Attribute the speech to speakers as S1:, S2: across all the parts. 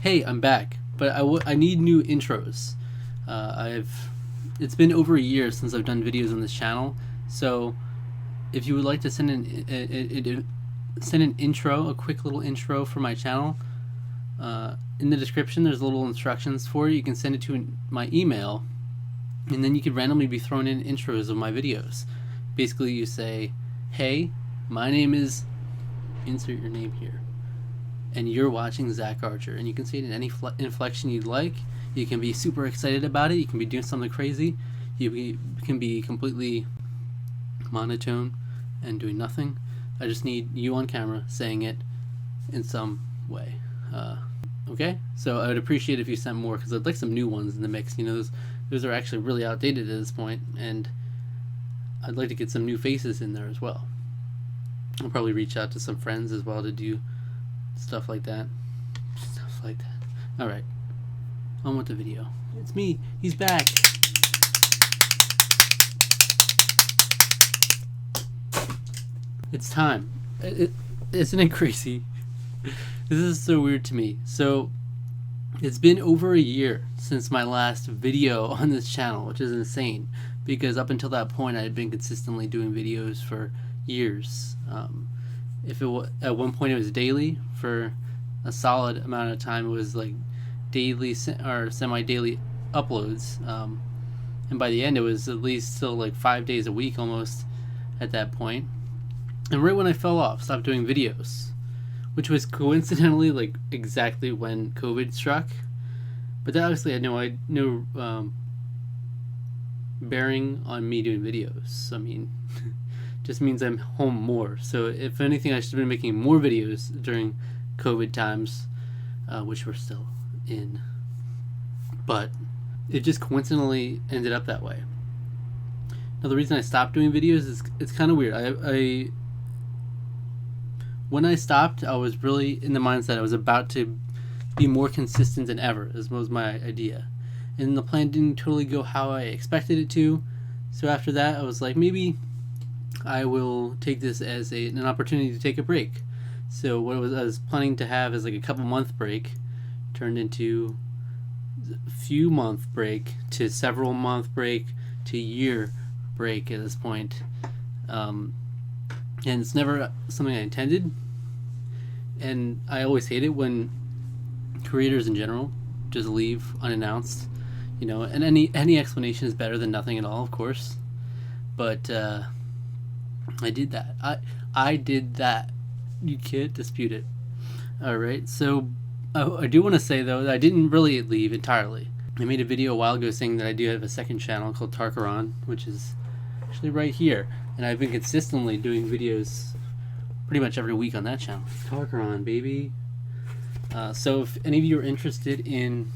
S1: Hey, I'm back, but I need new intros. It's been over a year since I've done videos on this channel, so if you would like to send send an intro, a quick little intro for my channel, in the description there's little instructions for it. You can send it to my email, and then you could randomly be thrown in intros of my videos. Basically, you say, "Hey, my name is," insert your name here, and you're watching ZachArcher, and you can say it in any inflection you'd like. You can be super excited about it. You can be doing something crazy. Can be completely monotone and doing nothing. I just need you on camera saying it in some way. Okay? So I would appreciate if you sent more, because I'd like some new ones in the mix. You know, those are actually really outdated at this point, and I'd like to get some new faces in there as well. I'll probably reach out to some friends as well to do stuff like that. Alright, on with the video. It's me, he's back. It's time. Isn't it crazy? This is so weird to me. So it's been over a year since my last video on this channel, which is insane, because up until that point I had been consistently doing videos for years. If it was, at one point it was daily. For a solid amount of time it was like daily or semi-daily uploads, and by the end it was at least still like 5 days a week almost at that point. And right when I fell off, stopped doing videos, which was coincidentally like exactly when COVID struck, but that obviously had no bearing on me doing videos. I mean, just means I'm home more. So if anything, I should have been making more videos during COVID times, which we're still in. But it just coincidentally ended up that way. Now the reason I stopped doing videos is it's kind of weird. When I stopped, I was really in the mindset I was about to be more consistent than ever. This was my idea. And the plan didn't totally go how I expected it to. So after that, I was like, maybe I will take this as an opportunity to take a break. So what I was planning to have as like a couple month break turned into a few month break to several month break to year break at this point. And it's never something I intended, and I always hate it when creators in general just leave unannounced, you know, and any explanation is better than nothing at all, of course, but I did that. I did that. You can't dispute it. Alright, so I do want to say though that I didn't really leave entirely. I made a video a while ago saying that I do have a second channel called Tarkaron, which is actually right here, and I've been consistently doing videos pretty much every week on that channel. Tarkaron, baby. So if any of you are interested in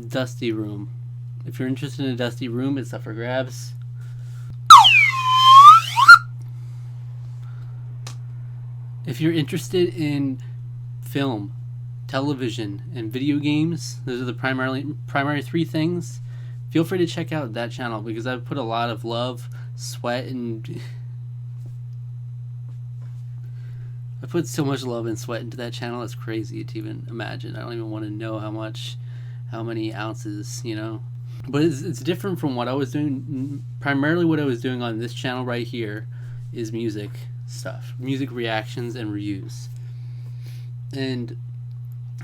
S1: Dusty Room, if you're interested in a Dusty Room, it's up for grabs. If you're interested in film, television, and video games, those are the primary three things, feel free to check out that channel, because I've put a lot of love, sweat, and I put so much love and sweat into that channel, it's crazy to even imagine. I don't even want to know how many ounces, you know. But it's different from what I was doing. Primarily what I was doing on this channel right here is music stuff, music reactions and reviews. And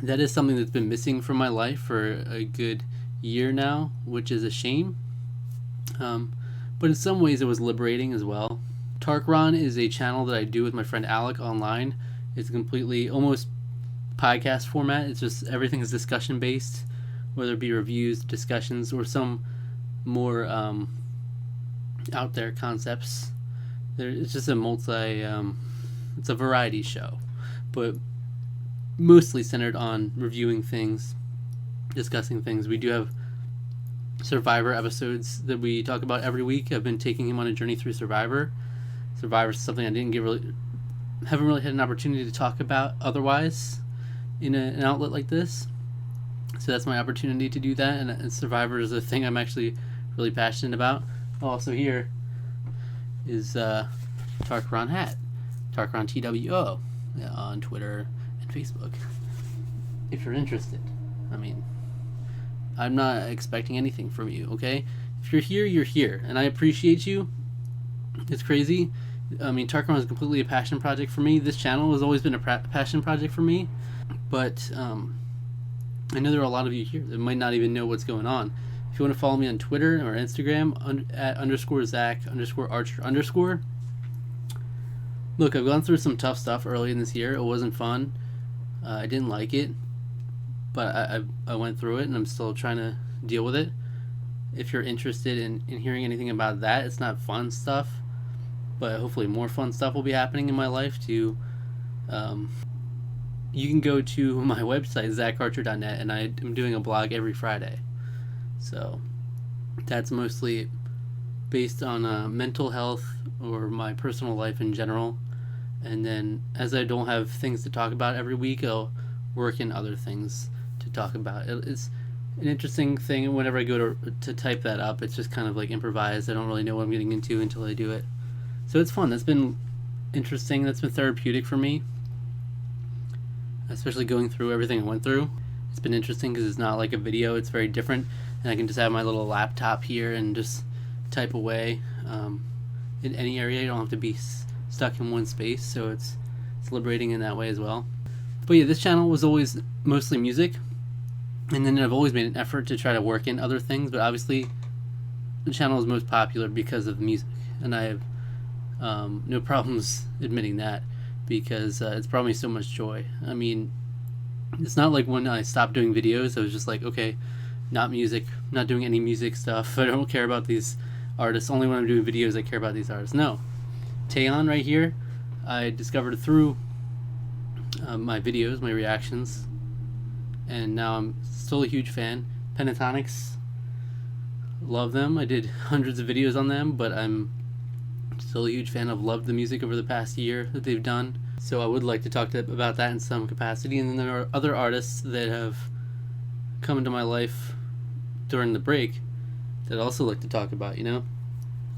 S1: that is something that's been missing from my life for a good year now, which is a shame. But in some ways it was liberating as well. Tarkaron is a channel that I do with my friend Alec online. It's completely almost podcast format. It's just everything is discussion based, whether it be reviews, discussions, or some more out there concepts. It's just it's a variety show, but mostly centered on reviewing things, discussing things. We do have Survivor episodes that we talk about every week. I've been taking him on a journey through Survivor. Survivor is something I haven't really had an opportunity to talk about otherwise in an outlet like this. So that's my opportunity to do that, and Survivor is a thing I'm actually really passionate about. Also here is Tarkaron hat. Tarkaron TWO on Twitter and Facebook. If you're interested. I mean, I'm not expecting anything from you, okay? If you're here, you're here, and I appreciate you. It's crazy. I mean, Tarkaron is completely a passion project for me. This channel has always been a passion project for me, but I know there are a lot of you here that might not even know what's going on. If you want to follow me on Twitter or Instagram, at _Zach_Archer_. Look, I've gone through some tough stuff early in this year. It wasn't fun. I didn't like it, but I went through it, and I'm still trying to deal with it. If you're interested in hearing anything about that, it's not fun stuff, but hopefully more fun stuff will be happening in my life too. You can go to my website, ZachArcher.net, and I am doing a blog every Friday. So that's mostly based on mental health or my personal life in general. And then as I don't have things to talk about every week, I'll work in other things to talk about. It's an interesting thing. Whenever I go to type that up, it's just kind of like improvised. I don't really know what I'm getting into until I do it. So it's fun. That's been interesting. That's been therapeutic for me, especially going through everything I went through. It's been interesting because it's not like a video. It's very different, and I can just have my little laptop here and just type away in any area. You don't have to be stuck in one space, so it's liberating in that way as well. But yeah, this channel was always mostly music, and then I've always made an effort to try to work in other things, but obviously the channel is most popular because of music, and I have no problems admitting that, because it's brought me so much joy. I mean, it's not like when I stopped doing videos, I was just like, okay, not music, not doing any music stuff. I don't care about these artists. Only when I'm doing videos I care about these artists. No. Taeyeon right here, I discovered through my videos, my reactions, and now I'm still a huge fan. Pentatonics, love them. I did hundreds of videos on them, but I'm still a huge fan. I've loved the music over the past year that they've done, so I would like to talk about that in some capacity. And then there are other artists that have come into my life during the break that I also like to talk about, you know?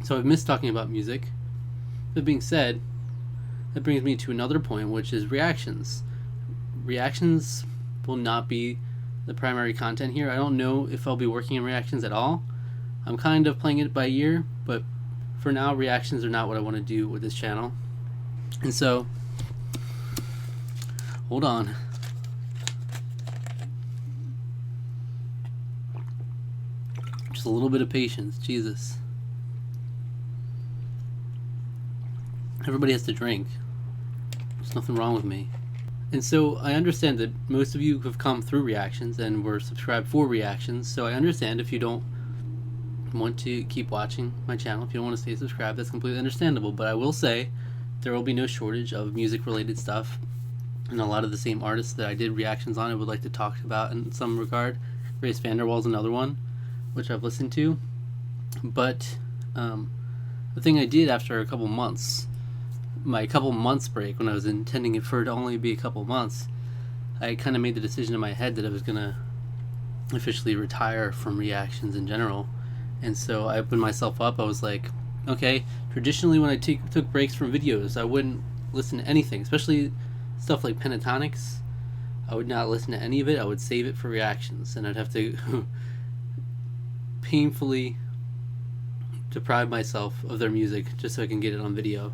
S1: So I've missed talking about music. That being said, that brings me to another point, which is reactions. Reactions will not be the primary content here. I don't know if I'll be working in reactions at all. I'm kind of playing it by ear, but for now, reactions are not what I want to do with this channel. And so, hold on. Just a little bit of patience, Jesus. Everybody has to drink. There's nothing wrong with me. And so I understand that most of you have come through reactions and were subscribed for reactions, so I understand if you don't want to keep watching my channel, if you don't want to stay subscribed, that's completely understandable. But I will say there will be no shortage of music related stuff, and a lot of the same artists that I did reactions on I would like to talk about in some regard. Grace Vanderwaal's another one which I've listened to. But the thing I did after a couple months, my couple months break, when I was intending it for it to only be a couple months, I kind of made the decision in my head that I was gonna officially retire from reactions in general. And so I opened myself up. I was like, okay, traditionally when I took breaks from videos, I wouldn't listen to anything, especially stuff like Pentatonics. I would not listen to any of it. I would save it for reactions, and I'd have to painfully deprive myself of their music just so I can get it on video.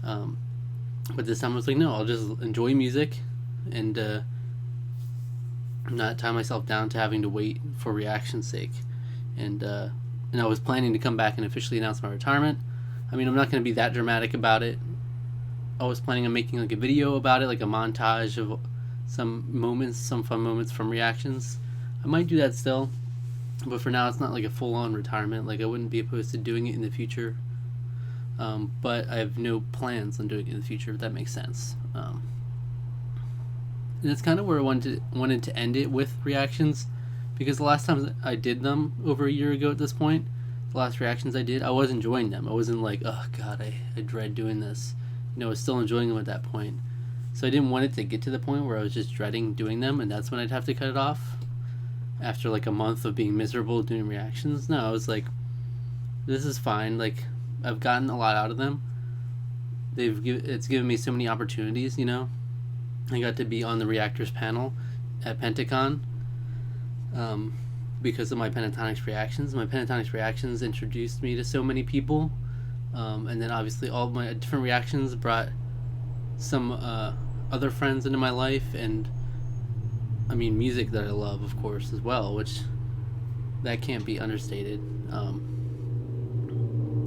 S1: But this time I was like, no, I'll just enjoy music and not tie myself down to having to wait for reaction's sake. And I was planning to come back and officially announce my retirement. I mean, I'm not going to be that dramatic about it. I was planning on making like a video about it, like a montage of some moments, some fun moments from reactions. I might do that still, but for now it's not like a full-on retirement. Like, I wouldn't be opposed to doing it in the future, but I have no plans on doing it in the future, if that makes sense. And that's kind of where I wanted to end it with reactions, because the last time I did them over a year ago at this point, the last reactions I did, I was enjoying them. I wasn't like, oh god, I dread doing this. You know, I was still enjoying them at that point. So I didn't want it to get to the point where I was just dreading doing them, and that's when I'd have to cut it off after like a month of being miserable doing reactions. No, I was like, this is fine. Like, I've gotten a lot out of them. It's given me so many opportunities. I got to be on the reactors panel at Pentacon, because of my Pentatonics reactions. My Pentatonics reactions introduced me to so many people, and then obviously all of my different reactions brought some other friends into my life, and music that I love, of course, as well, which that can't be understated.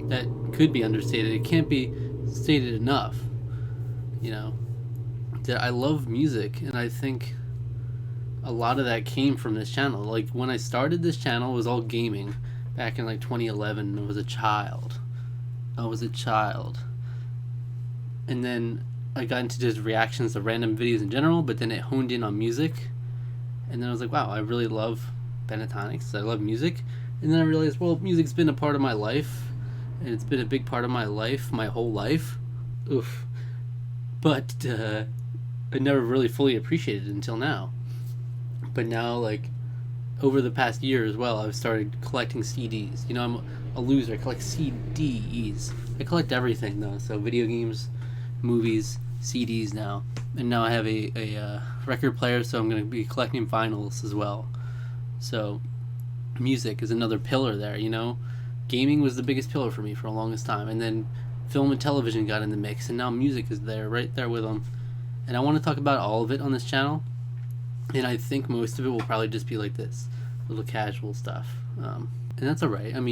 S1: That could be understated. It can't be stated enough. That I love music, and I think a lot of that came from this channel. Like, when I started this channel, it was all gaming back in 2011. I was a child. And then I got into just reactions to random videos in general, but then it honed in on music. And then I was like, wow, I really love Pentatonics. I love music. And then I realized, well, music's been a part of my life, and it's been a big part of my life, my whole life. Oof. But I never really fully appreciated it until now. But now, over the past year as well, I've started collecting CDs. I'm a loser. I collect CDs. I collect everything, though. So video games, movies, CDs now. And now I have a record player, so I'm going to be collecting vinyls as well. So music is another pillar there, Gaming was the biggest pillar for me for the longest time. And then film and television got in the mix, and now music is there, right there with them. And I want to talk about all of it on this channel. And I think most of it will probably just be like this, little casual stuff. And that's alright. I'm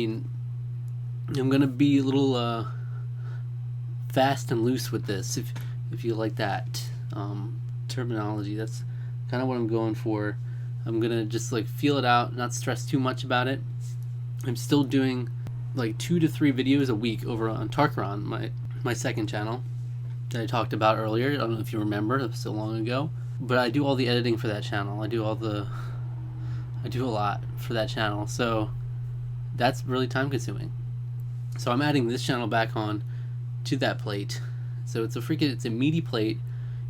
S1: going to be a little fast and loose with this, if you like that terminology. That's kind of what I'm going for. I'm going to just feel it out, not stress too much about it. I'm still doing 2 to 3 videos a week over on Tarkaron, my second channel that I talked about earlier. I don't know if you remember, it was so long ago. But I do all the editing for that channel. I do a lot for that channel. So that's really time consuming. So I'm adding this channel back on to that plate. So it's a meaty plate.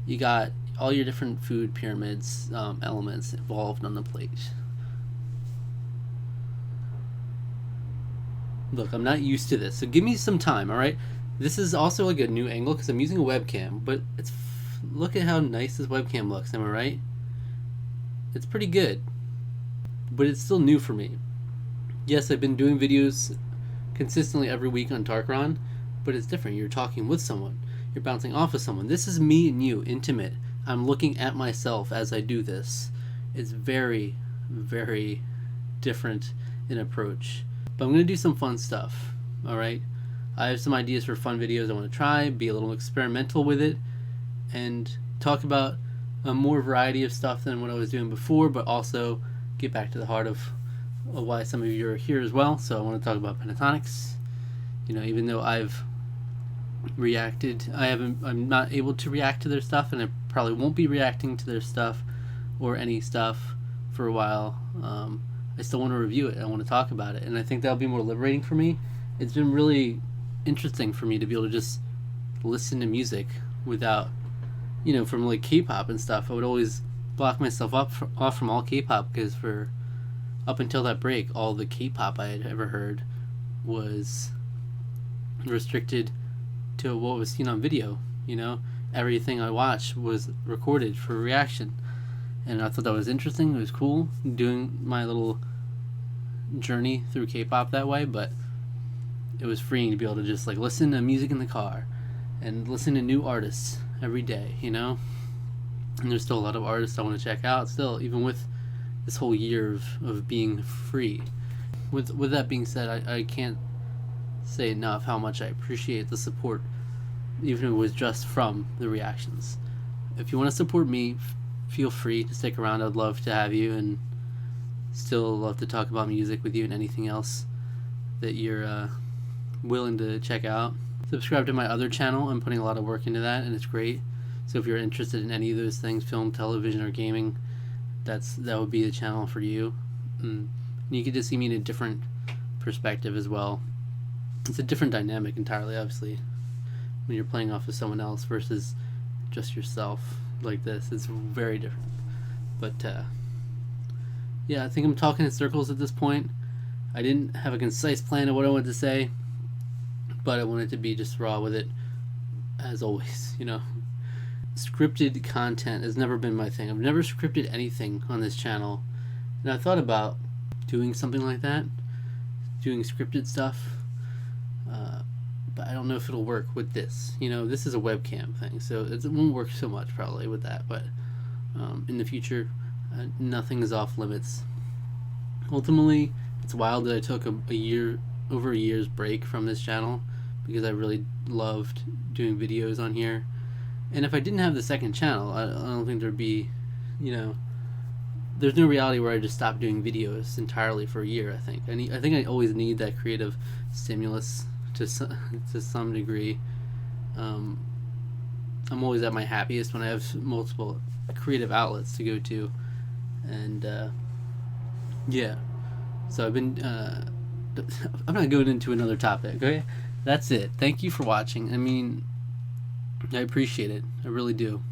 S1: You got all your different food pyramids, elements involved on the plate. Look, I'm not used to this, so give me some time, alright? This is also a new angle because I'm using a webcam, but look at how nice this webcam looks, am I right? It's pretty good, but it's still new for me. Yes, I've been doing videos consistently every week on Tarkaron, but it's different. You're talking with someone. You're bouncing off of someone. This is me and you, intimate. I'm looking at myself as I do this. It's very, very different in approach. But I'm going to do some fun stuff, alright? I have some ideas for fun videos I want to try, be a little experimental with it, and talk about a more variety of stuff than what I was doing before, but also get back to the heart of why some of you are here as well. So I want to talk about Pentatonics. Even though I've reacted, I'm not able to react to their stuff, and I probably won't be reacting to their stuff or any stuff for a while. I still want to review it. I want to talk about it, and I think that'll be more liberating for me. It's been really interesting for me to be able to just listen to music without, from K-pop and stuff. I would always block myself off from all K-pop because up until that break, all the K-pop I had ever heard was restricted to what was seen on video. Everything I watched was recorded for reaction, and I thought that was interesting. It was cool doing my little journey through K-pop that way, but it was freeing to be able to just listen to music in the car and listen to new artists every day, and there's still a lot of artists I want to check out still, even with this whole year of being free. With that being said, I can't say enough how much I appreciate the support, even if it was just from the reactions. If you want to support me, feel free to stick around. I'd love to have you, and still love to talk about music with you and anything else that you're willing to check out. Subscribe to my other channel. I'm putting a lot of work into that, and it's great. So if you're interested in any of those things, film, television, or gaming, that would be the channel for you. And you get to see me in a different perspective as well. It's a different dynamic entirely, obviously, when you're playing off of someone else versus just yourself like this. It's very different. But yeah, I think I'm talking in circles at this point. I didn't have a concise plan of what I wanted to say, but I wanted to be just raw with it. as always, scripted content has never been my thing. I've never scripted anything on this channel, and I thought about doing something like that, doing scripted stuff, but I don't know if it'll work with this. This is a webcam thing, so it won't work so much probably with that, but in the future, nothing is off limits. Ultimately, it's wild that I took over a year's break from this channel, because I really loved doing videos on here. And if I didn't have the second channel, I don't think there'd be, there's no reality where I just stopped doing videos entirely for a year. I think I always need that creative stimulus to some degree. I'm always at my happiest when I have multiple creative outlets to go to, and yeah. So I've been. I'm not going into another topic. Okay, that's it. Thank you for watching. I appreciate it. I really do.